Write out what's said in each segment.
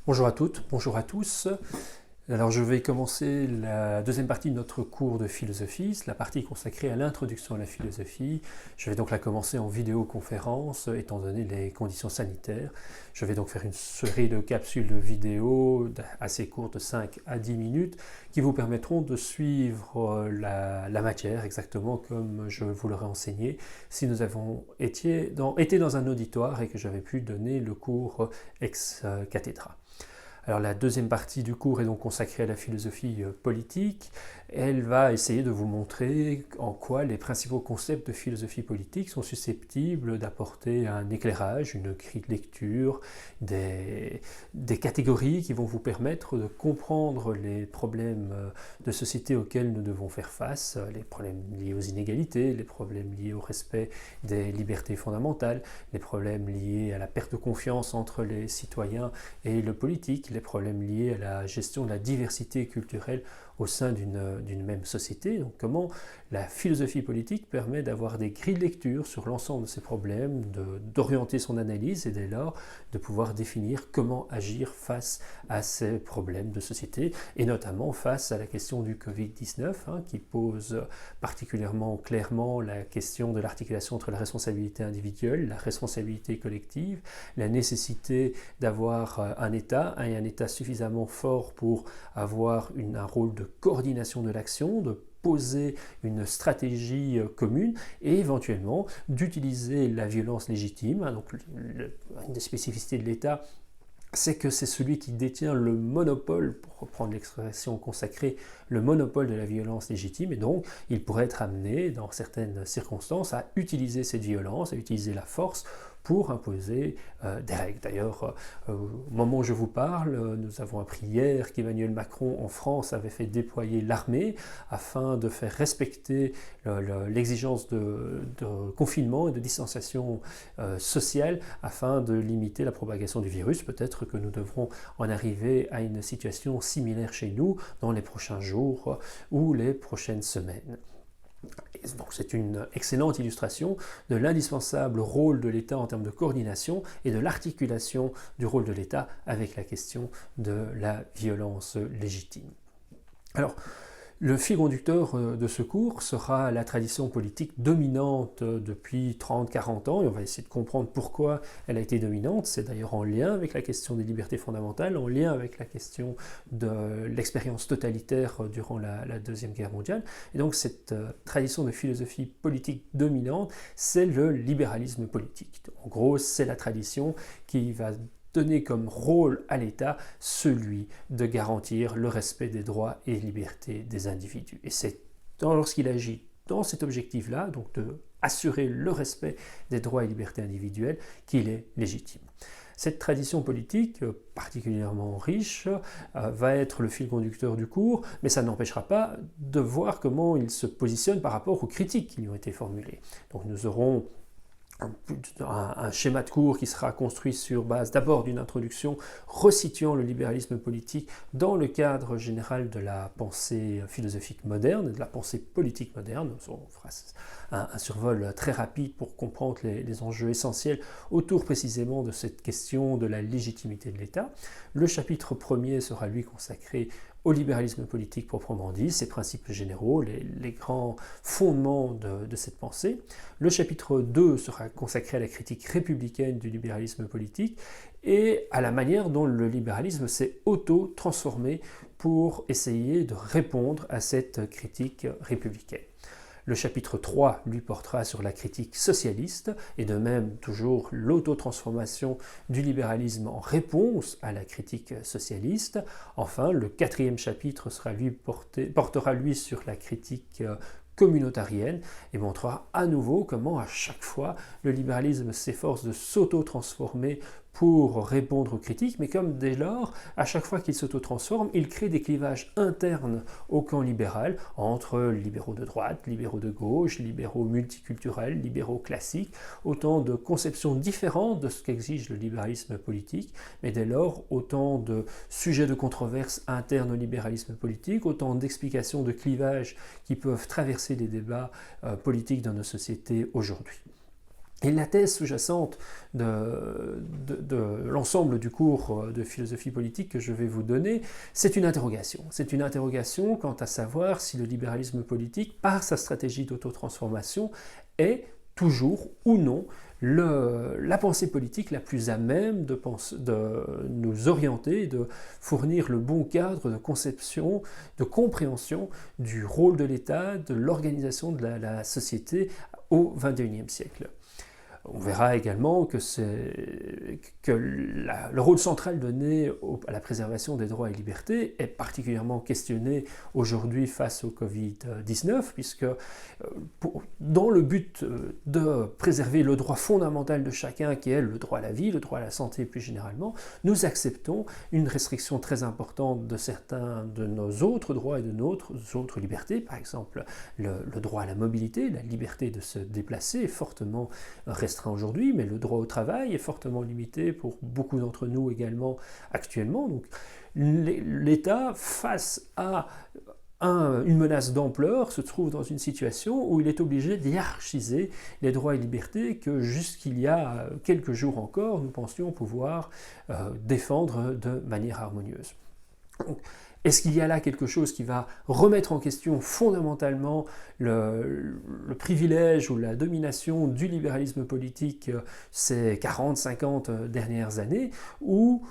Bonjour à toutes, bonjour à tous. Alors je vais commencer la deuxième partie de notre cours de philosophie, c'est la partie consacrée à l'introduction à la philosophie. Je vais donc la commencer en vidéoconférence étant donné les conditions sanitaires. Je vais donc faire une série de capsules vidéo assez courtes de 5 à 10 minutes qui vous permettront de suivre la matière exactement comme je vous l'aurais enseigné si nous avons été dans un auditoire et que j'avais pu donner le cours ex cathedra. Alors la deuxième partie du cours est donc consacrée à la philosophie politique. Elle va essayer de vous montrer en quoi les principaux concepts de philosophie politique sont susceptibles d'apporter un éclairage, une grille de lecture, des catégories qui vont vous permettre de comprendre les problèmes de société auxquels nous devons faire face, les problèmes liés aux inégalités, les problèmes liés au respect des libertés fondamentales, les problèmes liés à la perte de confiance entre les citoyens et le politique, les problèmes liés à la gestion de la diversité culturelle au sein d'une même société. Donc comment la philosophie politique permet d'avoir des grilles de lecture sur l'ensemble de ces problèmes, d'orienter son analyse et dès lors de pouvoir définir comment agir face à ces problèmes de société et notamment face à la question du Covid-19 qui pose particulièrement clairement la question de l'articulation entre la responsabilité individuelle, la responsabilité collective, la nécessité d'avoir un État et un État suffisamment fort pour avoir un rôle de coordination de l'action, de poser une stratégie commune et éventuellement d'utiliser la violence légitime. Donc, une des spécificités de l'État, c'est que c'est celui qui détient le monopole, pour reprendre l'expression consacrée, le monopole de la violence légitime, et donc il pourrait être amené, dans certaines circonstances, à utiliser cette violence, à utiliser la force pour imposer des règles. D'ailleurs, au moment où je vous parle, nous avons appris hier qu'Emmanuel Macron en France avait fait déployer l'armée afin de faire respecter l'exigence de confinement et de distanciation sociale afin de limiter la propagation du virus. Peut-être que nous devrons en arriver à une situation similaire chez nous dans les prochains jours ou les prochaines semaines. Donc c'est une excellente illustration de l'indispensable rôle de l'État en termes de coordination et de l'articulation du rôle de l'État avec la question de la violence légitime. Alors, le fil conducteur de ce cours sera la tradition politique dominante depuis 30-40 ans, et on va essayer de comprendre pourquoi elle a été dominante. C'est d'ailleurs en lien avec la question des libertés fondamentales, en lien avec la question de l'expérience totalitaire durant la Deuxième Guerre mondiale. Et donc cette tradition de philosophie politique dominante, c'est le libéralisme politique. En gros, c'est la tradition qui va donner comme rôle à l'État celui de garantir le respect des droits et libertés des individus. Et c'est lorsqu'il agit dans cet objectif-là, donc de assurer le respect des droits et libertés individuelles, qu'il est légitime. Cette tradition politique, particulièrement riche, va être le fil conducteur du cours, mais ça n'empêchera pas de voir comment il se positionne par rapport aux critiques qui lui ont été formulées. Donc nous aurons un schéma de cours qui sera construit sur base d'abord d'une introduction resituant le libéralisme politique dans le cadre général de la pensée philosophique moderne, de la pensée politique moderne. On fera un survol très rapide pour comprendre les enjeux essentiels autour précisément de cette question de la légitimité de l'État. Le chapitre premier sera lui consacré au libéralisme politique proprement dit, ses principes généraux, les grands fondements de cette pensée. Le chapitre 2 sera consacré à la critique républicaine du libéralisme politique et à la manière dont le libéralisme s'est auto-transformé pour essayer de répondre à cette critique républicaine. Le chapitre 3 lui portera sur la critique socialiste et de même toujours l'autotransformation du libéralisme en réponse à la critique socialiste. Enfin, le quatrième chapitre portera lui sur la critique communautarienne et montrera à nouveau comment à chaque fois le libéralisme s'efforce de s'auto-transformer pour répondre aux critiques, mais comme dès lors, à chaque fois qu'il s'auto-transforme, il crée des clivages internes au camp libéral, entre libéraux de droite, libéraux de gauche, libéraux multiculturels, libéraux classiques, autant de conceptions différentes de ce qu'exige le libéralisme politique, mais dès lors, autant de sujets de controverse internes au libéralisme politique, autant d'explications de clivages qui peuvent traverser les débats politiques dans nos sociétés aujourd'hui. Et la thèse sous-jacente de l'ensemble du cours de philosophie politique que je vais vous donner, c'est une interrogation. C'est une interrogation quant à savoir si le libéralisme politique, par sa stratégie d'autotransformation, est toujours ou non la pensée politique la plus à même de nous orienter, de fournir le bon cadre de conception, de compréhension du rôle de l'État, de l'organisation de la société au XXIe siècle. On verra également que le rôle central donné à la préservation des droits et libertés est particulièrement questionné aujourd'hui face au Covid-19, puisque dans le but de préserver le droit fondamental de chacun, qui est le droit à la vie, le droit à la santé plus généralement, nous acceptons une restriction très importante de certains de nos autres droits et de nos autres libertés, par exemple le droit à la mobilité, la liberté de se déplacer est fortement restreint aujourd'hui, mais le droit au travail est fortement limité pour beaucoup d'entre nous également actuellement. Donc l'État, face à une menace d'ampleur, se trouve dans une situation où il est obligé d'hiérarchiser les droits et libertés que jusqu'il y a quelques jours encore, nous pensions pouvoir défendre de manière harmonieuse. Donc, est-ce qu'il y a là quelque chose qui va remettre en question fondamentalement le privilège ou la domination du libéralisme politique ces 40-50 dernières années, ou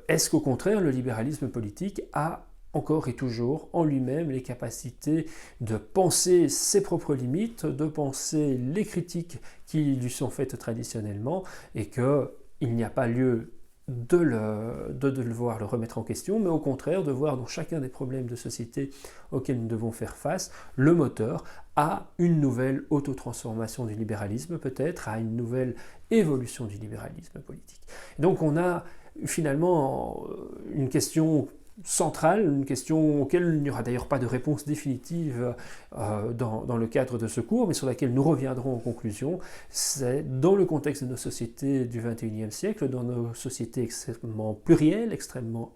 est-ce qu'au contraire le libéralisme politique a encore et toujours en lui-même les capacités de penser ses propres limites, de penser les critiques qui lui sont faites traditionnellement, et qu'il n'y a pas lieu de devoir le remettre en question, mais au contraire de voir dans chacun des problèmes de société auxquels nous devons faire face, le moteur à une nouvelle autotransformation du libéralisme, peut-être à une nouvelle évolution du libéralisme politique. Et donc on a finalement une question centrale, une question auquel il n'y aura d'ailleurs pas de réponse définitive dans le cadre de ce cours, mais sur laquelle nous reviendrons en conclusion. C'est dans le contexte de nos sociétés du XXIe siècle, dans nos sociétés extrêmement plurielles, extrêmement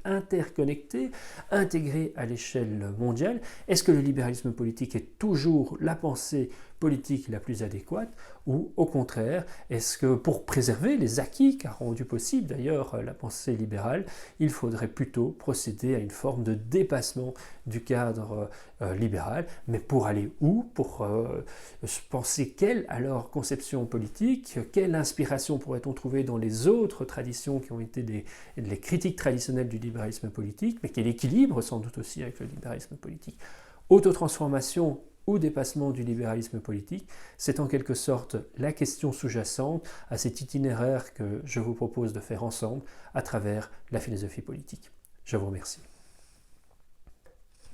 interconnectées, intégrées à l'échelle mondiale, est-ce que le libéralisme politique est toujours la pensée politique la plus adéquate, ou au contraire, est-ce que pour préserver les acquis qu'a rendu possible d'ailleurs la pensée libérale, il faudrait plutôt procéder à une forme de dépassement du cadre libéral, mais pour aller où? Pour penser quelle alors conception politique, quelle inspiration pourrait-on trouver dans les autres traditions qui ont été les critiques traditionnelles du libéralisme politique, mais quel équilibre sans doute aussi avec le libéralisme politique. Autotransformation ou dépassement du libéralisme politique, c'est en quelque sorte la question sous-jacente à cet itinéraire que je vous propose de faire ensemble à travers la philosophie politique. Je vous remercie.